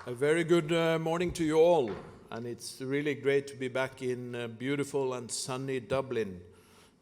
A very good morning to you all, and it's really great to be back in beautiful and sunny Dublin.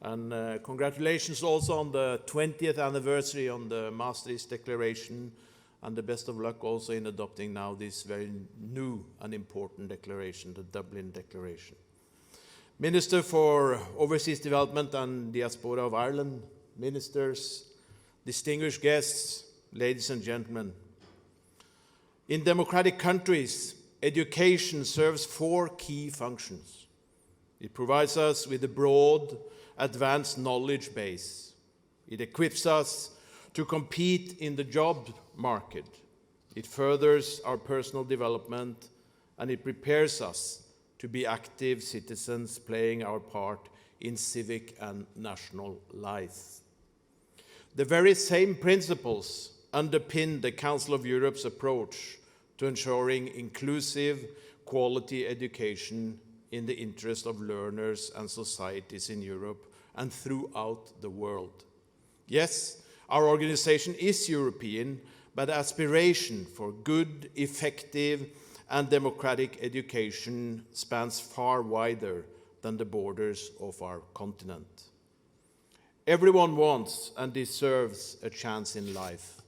And congratulations also on the 20th anniversary on the Maastricht Declaration, and the best of luck also in adopting now this very new and important declaration, the Dublin Declaration. Minister for Overseas Development and Diaspora of Ireland, ministers, distinguished guests, ladies and gentlemen. In democratic countries, education serves four key functions. It provides us with a broad, advanced knowledge base. It equips us to compete in the job market. It furthers our personal development, and it prepares us to be active citizens playing our part in civic and national life. The very same principles underpin the Council of Europe's approach to ensuring inclusive, quality education in the interest of learners and societies in Europe and throughout the world. Yes, our organization is European, but aspiration for good, effective, and democratic education spans far wider than the borders of our continent. Everyone wants and deserves a chance in life.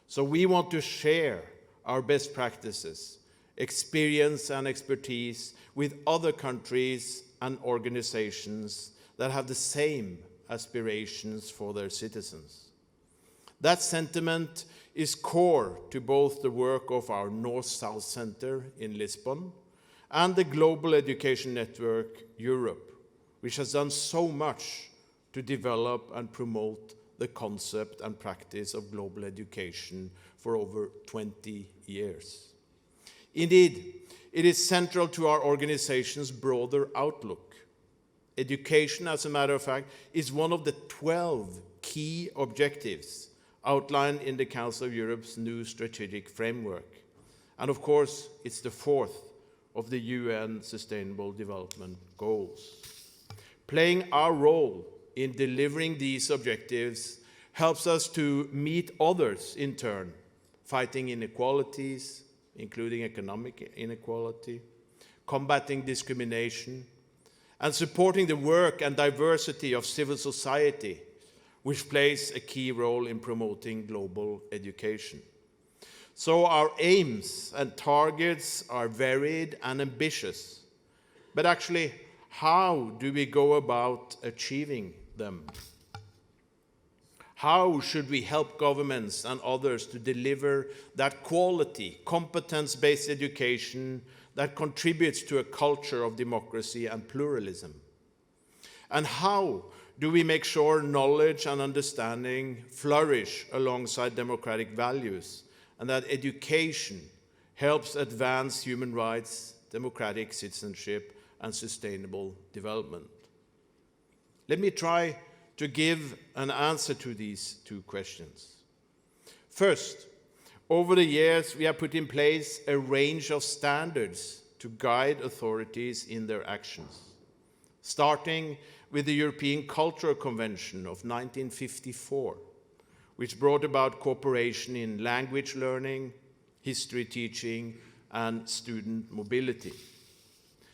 So we want to share our best practices, experience and expertise with other countries and organizations that have the same aspirations for their citizens. That sentiment is core to both the work of our North-South Center in Lisbon and the Global Education Network Europe, which has done so much to develop and promote the concept and practice of global education for over 20 years. Indeed, it is central to our organization's broader outlook. Education, as a matter of fact, is one of the 12 key objectives outlined in the Council of Europe's new strategic framework. And of course, it's the fourth of the UN Sustainable Development Goals. Playing our role in delivering these objectives helps us to meet others in turn, fighting inequalities, including economic inequality, combating discrimination, and supporting the work and diversity of civil society, which plays a key role in promoting global education. So our aims and targets are varied and ambitious, but actually, how do we go about achieving them? How should we help governments and others to deliver that quality, competence-based education that contributes to a culture of democracy and pluralism? And how do we make sure knowledge and understanding flourish alongside democratic values, and that education helps advance human rights, democratic citizenship, and sustainable development? Let me try to give an answer to these two questions. First, over the years, we have put in place a range of standards to guide authorities in their actions, starting with the European Cultural Convention of 1954, which brought about cooperation in language learning, history teaching, and student mobility.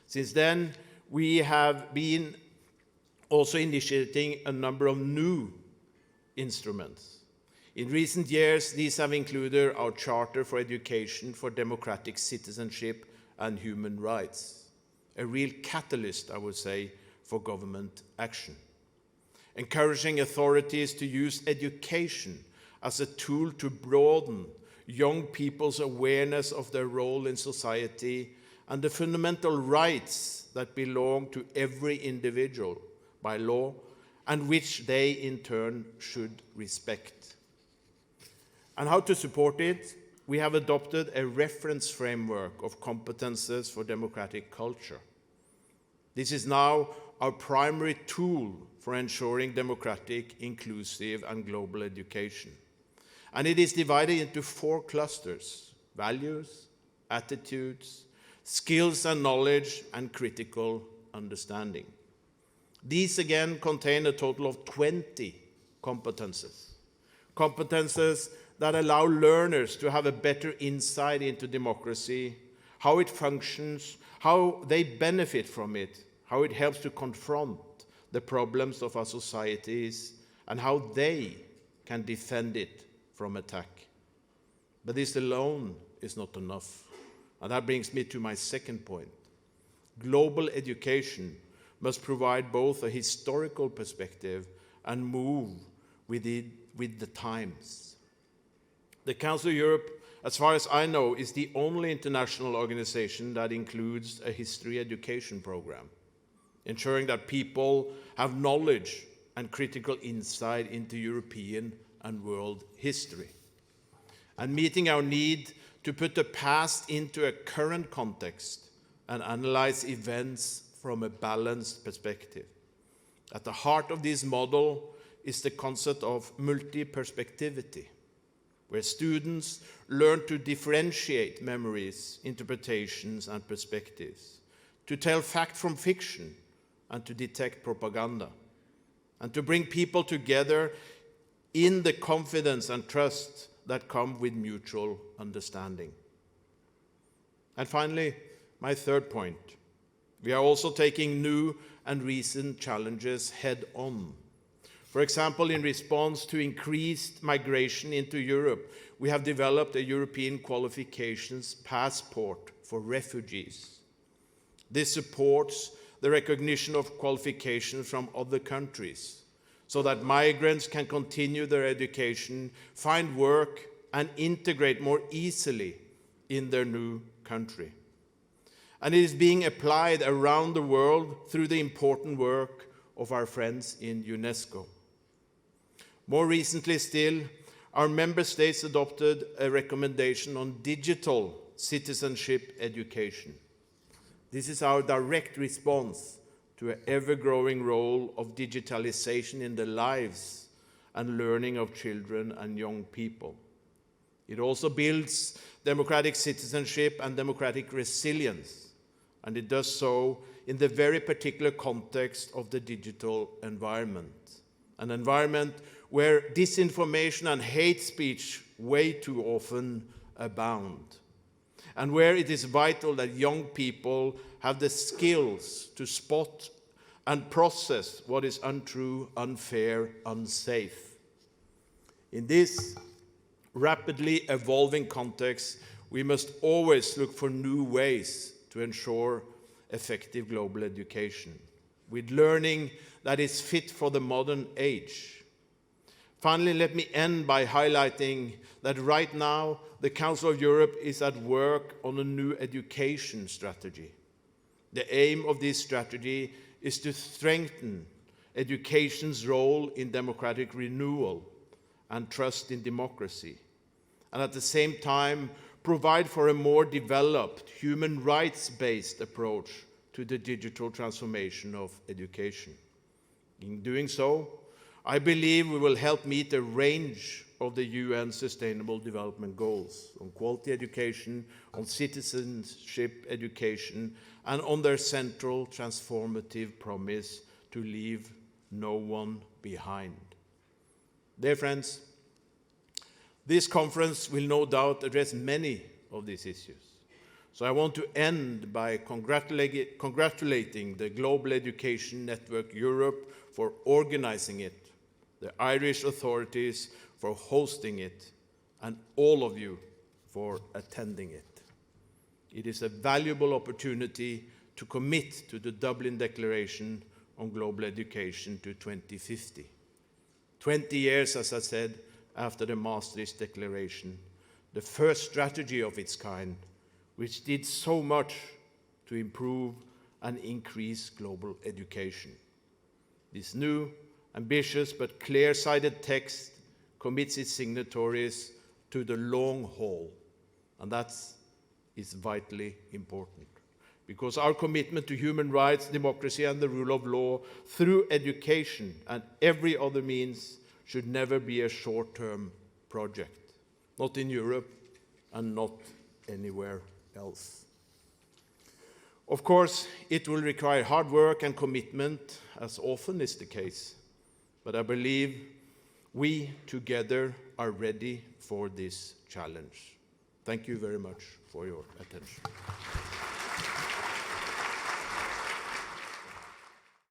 Since then, we have been also initiating a number of new instruments. In recent years, these have included our Charter for Education for Democratic Citizenship and Human Rights, a real catalyst, I would say, for government action. Encouraging authorities to use education as a tool to broaden young people's awareness of their role in society and the fundamental rights that belong to every individual by law, and which they in turn should respect. And how to support it? We have adopted a reference framework of competences for democratic culture. This is now our primary tool for ensuring democratic, inclusive, and global education. And it is divided into 4 clusters: values, attitudes, skills and knowledge, and critical understanding. These again contain a total of 20 competences that allow learners to have a better insight into democracy, how it functions, how they benefit from it, how it helps to confront the problems of our societies, and how they can defend it from attack. But this alone is not enough. And that brings me to my second point. Global education must provide both a historical perspective and move with the times. The Council of Europe, as far as I know, is the only international organization that includes a history education program, ensuring that people have knowledge and critical insight into European and world history, and meeting our need to put the past into a current context and analyze events from a balanced perspective. At the heart of this model is the concept of multi-perspectivity, where students learn to differentiate memories, interpretations, and perspectives, to tell fact from fiction, and to detect propaganda, and to bring people together in the confidence and trust that come with mutual understanding. And finally, my third point. We are also taking new and recent challenges head on. For example, in response to increased migration into Europe, we have developed a European qualifications passport for refugees. This supports the recognition of qualifications from other countries, so that migrants can continue their education, find work, and integrate more easily in their new country. And it is being applied around the world through the important work of our friends in UNESCO. More recently still, our member states adopted a recommendation on digital citizenship education. This is our direct response to an ever-growing role of digitalization in the lives and learning of children and young people. It also builds democratic citizenship and democratic resilience, and it does so in the very particular context of the digital environment, an environment where disinformation and hate speech way too often abound, and where it is vital that young people have the skills to spot and process what is untrue, unfair, unsafe. In this rapidly evolving context, we must always look for new ways to ensure effective global education, with learning that is fit for the modern age. Finally, let me end by highlighting that right now the Council of Europe is at work on a new education strategy. The aim of this strategy is to strengthen education's role in democratic renewal and trust in democracy, and at the same time provide for a more developed human rights-based approach to the digital transformation of education. In doing so, I believe we will help meet a range of the UN Sustainable Development Goals on quality education, on citizenship education, and on their central transformative promise to leave no one behind. Dear friends, this conference will no doubt address many of these issues. So I want to end by congratulating the Global Education Network Europe for organizing it, the Irish authorities for hosting it, and all of you for attending it. It is a valuable opportunity to commit to the Dublin Declaration on Global Education to 2050. 20 years, as I said, after the Maastricht Declaration, the first strategy of its kind, which did so much to improve and increase global education. This new, ambitious but clear-sighted text commits its signatories to the long haul, and that is vitally important, because our commitment to human rights, democracy, and the rule of law through education and every other means should never be a short-term project, not in Europe and not anywhere else. Of course, it will require hard work and commitment, as often is the case, but I believe We together are ready for this challenge. Thank you very much for your attention.